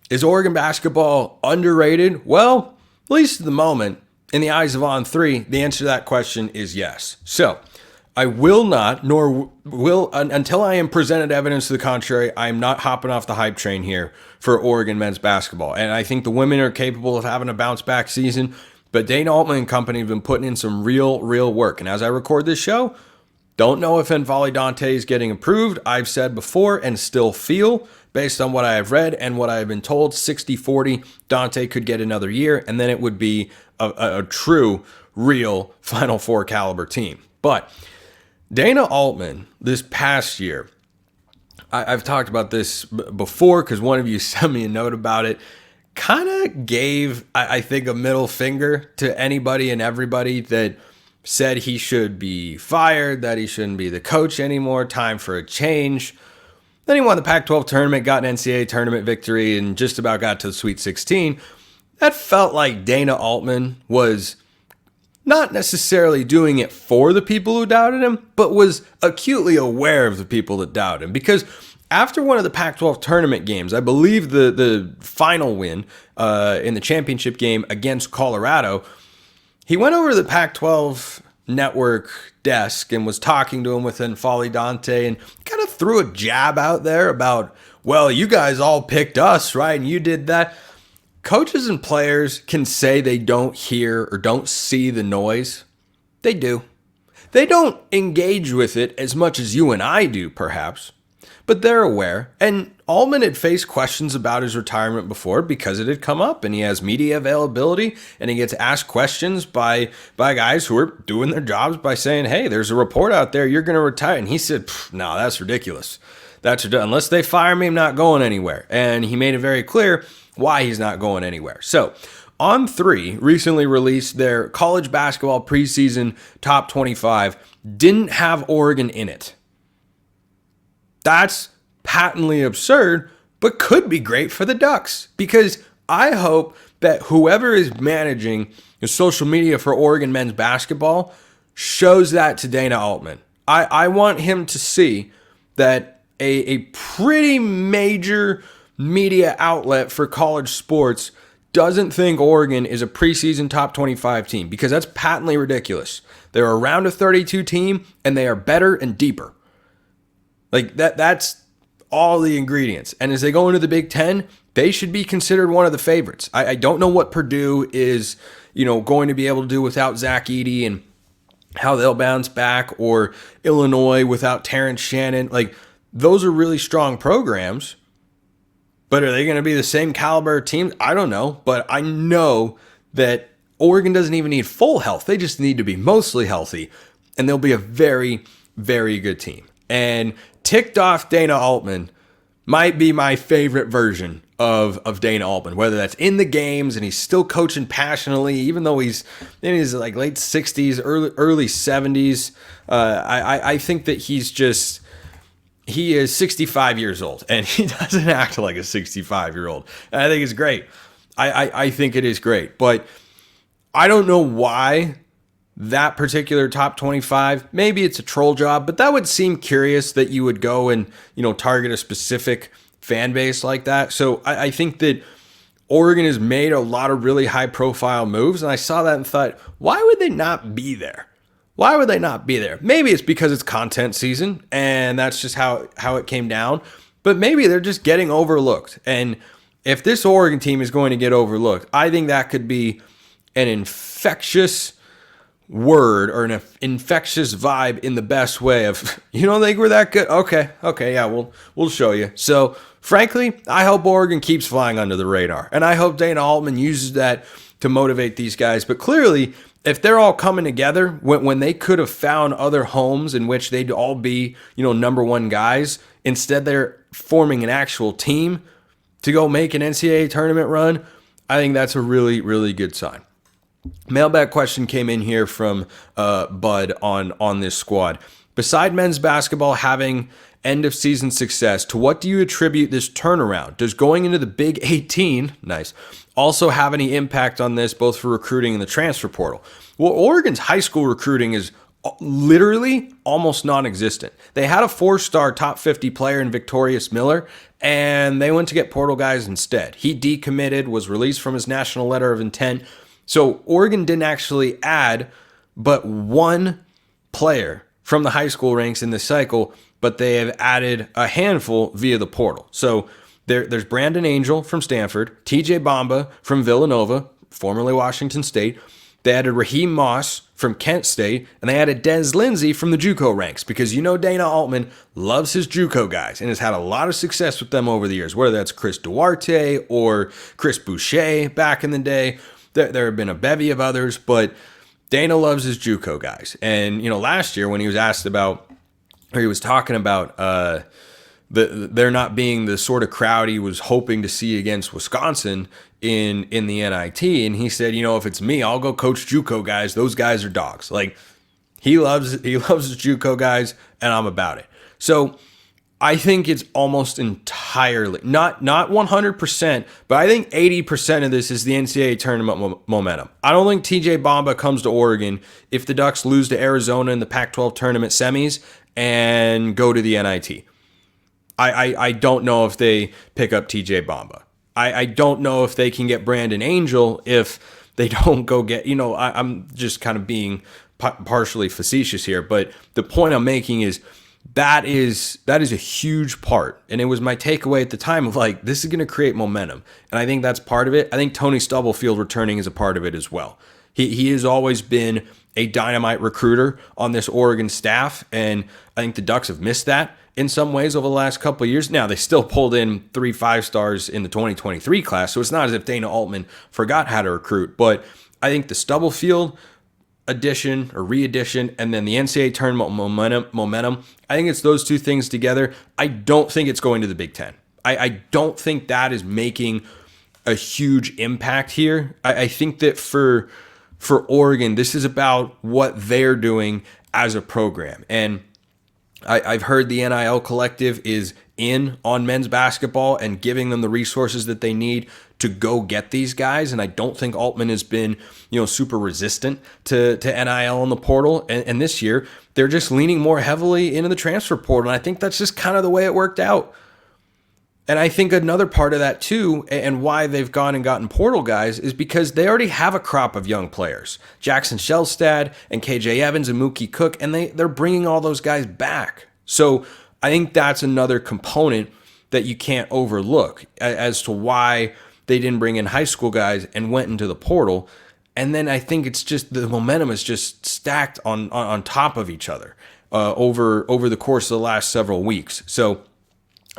Is Oregon basketball underrated? Well, at least at the moment, in the eyes of On3, the answer to that question is yes. So, I will not, nor will, until I am presented evidence to the contrary, I am not hopping off the hype train here for Oregon men's basketball. And I think the women are capable of having a bounce back season, but Dana Altman and company have been putting in some real work. And as I record this show, don't know if N'Faly Dante is getting approved. I've said before and still feel, based on what I have read and what I have been told, 60-40, Dante could get another year, and then it would be a true, real Final Four caliber team. But Dana Altman, this past year, I've talked about this before because one of you sent me a note about it, kind of gave, I think, a middle finger to anybody and everybody that said he should be fired, that he shouldn't be the coach anymore, time for a change. Then he won the Pac-12 tournament, got an NCAA tournament victory, and just about got to the Sweet 16. That felt like Dana Altman was not necessarily doing it for the people who doubted him, but was acutely aware of the people that doubted him. Because after one of the Pac-12 tournament games, I believe the final win in the championship game against Colorado, he went over to the Pac-12 network desk and was talking to him with N'Faly Dante and kind of threw a jab out there about, well, you guys all picked us, right? And you did that. Coaches and players can say they don't hear or don't see the noise. They do. They don't engage with it as much as you and I do, perhaps, but they're aware. And Altman had faced questions about his retirement before because it had come up, and he has media availability, and he gets asked questions by guys who are doing their jobs by saying, hey, there's a report out there, you're going to retire. And he said, no, that's ridiculous. Unless they fire me, I'm not going anywhere. And he made it very clear why he's not going anywhere. So, On3 recently released their college basketball preseason top 25, didn't have Oregon in it. That's patently absurd, but could be great for the Ducks, because I hope that whoever is managing the social media for Oregon men's basketball shows that to Dana Altman. I want him to see that a pretty major media outlet for college sports doesn't think Oregon is a preseason top 25 team, because that's patently ridiculous. They're a round of 32 team, and they are better and deeper. Like that's all the ingredients. And as they go into the Big Ten, they should be considered one of the favorites. I don't know what Purdue is, going to be able to do without Zach Edey and how they'll bounce back, or Illinois without Terrence Shannon. Like, those are really strong programs, but are they going to be the same caliber team? I don't know, but I know that Oregon doesn't even need full health. They just need to be mostly healthy, and they'll be a very, very good team. And ticked off Dana Altman might be my favorite version of Dana Altman, whether that's in the games and he's still coaching passionately, even though he's in his like late 60s, early 70s. I think that he is 65 years old, and he doesn't act like a 65-year-old. And I think it's great. I think it is great. But I don't know why that particular top 25, maybe it's a troll job, but that would seem curious that you would go and, target a specific fan base like that. So I think that Oregon has made a lot of really high-profile moves, and I saw that and thought, why would they not be there? Why would they not be there? Maybe it's because it's content season, and that's just how it came down. But maybe they're just getting overlooked. And if this Oregon team is going to get overlooked, I think that could be an infectious word or an infectious vibe in the best way of, you don't think we're that good? Okay, yeah, we'll show you. So, frankly, I hope Oregon keeps flying under the radar. And I hope Dana Altman uses that to motivate these guys. But clearly, if they're all coming together when they could have found other homes in which they'd all be, number one guys, instead they're forming an actual team to go make an NCAA tournament run, I think that's a really, really good sign. Mailbag question came in here from Bud on this squad. Beside men's basketball having end-of-season success, to what do you attribute this turnaround? Does going into the Big 18, nice, also have any impact on this, both for recruiting and the transfer portal? Well, Oregon's high school recruiting is literally almost non-existent. They had a 4-star top 50 player in Victorious Miller, and they went to get portal guys instead. He decommitted, was released from his national letter of intent. So Oregon didn't actually add but one player from the high school ranks in this cycle, but they have added a handful via the portal. So there's Brandon Angel from Stanford, TJ Bamba from Villanova, formerly Washington State. They added Raheem Moss from Kent State, and they added Des Lindsey from the JUCO ranks, because you know Dana Altman loves his JUCO guys and has had a lot of success with them over the years, whether that's Chris Duarte or Chris Boucher back in the day. There have been a bevy of others, but Dana loves his JUCO guys. And, last year when he was asked about, or he was talking about there not being the sort of crowd he was hoping to see against Wisconsin in the NIT, and he said, if it's me, I'll go coach JUCO guys. Those guys are dogs. Like, he loves his JUCO guys, and I'm about it. So I think it's almost entirely, not 100%, but I think 80% of this is the NCAA tournament momentum. I don't think TJ Bamba comes to Oregon if the Ducks lose to Arizona in the Pac-12 tournament semis and go to the NIT. I don't know if they pick up TJ Bamba. I don't know if they can get Brandon Angel if they don't go get, I'm just kind of being partially facetious here, but the point I'm making is that is a huge part. And it was my takeaway at the time of like, this is going to create momentum. And I think that's part of it. I think Tony Stubblefield returning is a part of it as well. He has always been a dynamite recruiter on this Oregon staff, and I think the Ducks have missed that in some ways over the last couple of years. Now, they still pulled in 3 5-stars in the 2023 class, so it's not as if Dana Altman forgot how to recruit. But I think the Stubblefield addition or re-addition and then the NCAA tournament momentum, I think it's those two things together. I don't think it's going to the Big Ten. I don't think that is making a huge impact here. I think that for Oregon, this is about what they're doing as a program. And I've heard the NIL collective is in on men's basketball and giving them the resources that they need to go get these guys. And I don't think Altman has been, super resistant to NIL in the portal. And this year, they're just leaning more heavily into the transfer portal. And I think that's just kind of the way it worked out. And I think another part of that too, and why they've gone and gotten portal guys, is because they already have a crop of young players. Jackson Shellstad and KJ Evans and Mookie Cook, and they're bringing all those guys back. So I think that's another component that you can't overlook as to why they didn't bring in high school guys and went into the portal. And then I think it's just the momentum is just stacked on top of each other over the course of the last several weeks. So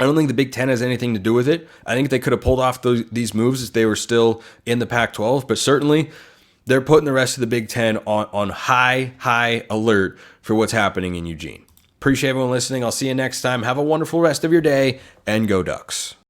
I don't think the Big Ten has anything to do with it. I think they could have pulled off these moves if they were still in the Pac-12, but certainly they're putting the rest of the Big Ten on high alert for what's happening in Eugene. Appreciate everyone listening. I'll see you next time. Have a wonderful rest of your day, and go Ducks.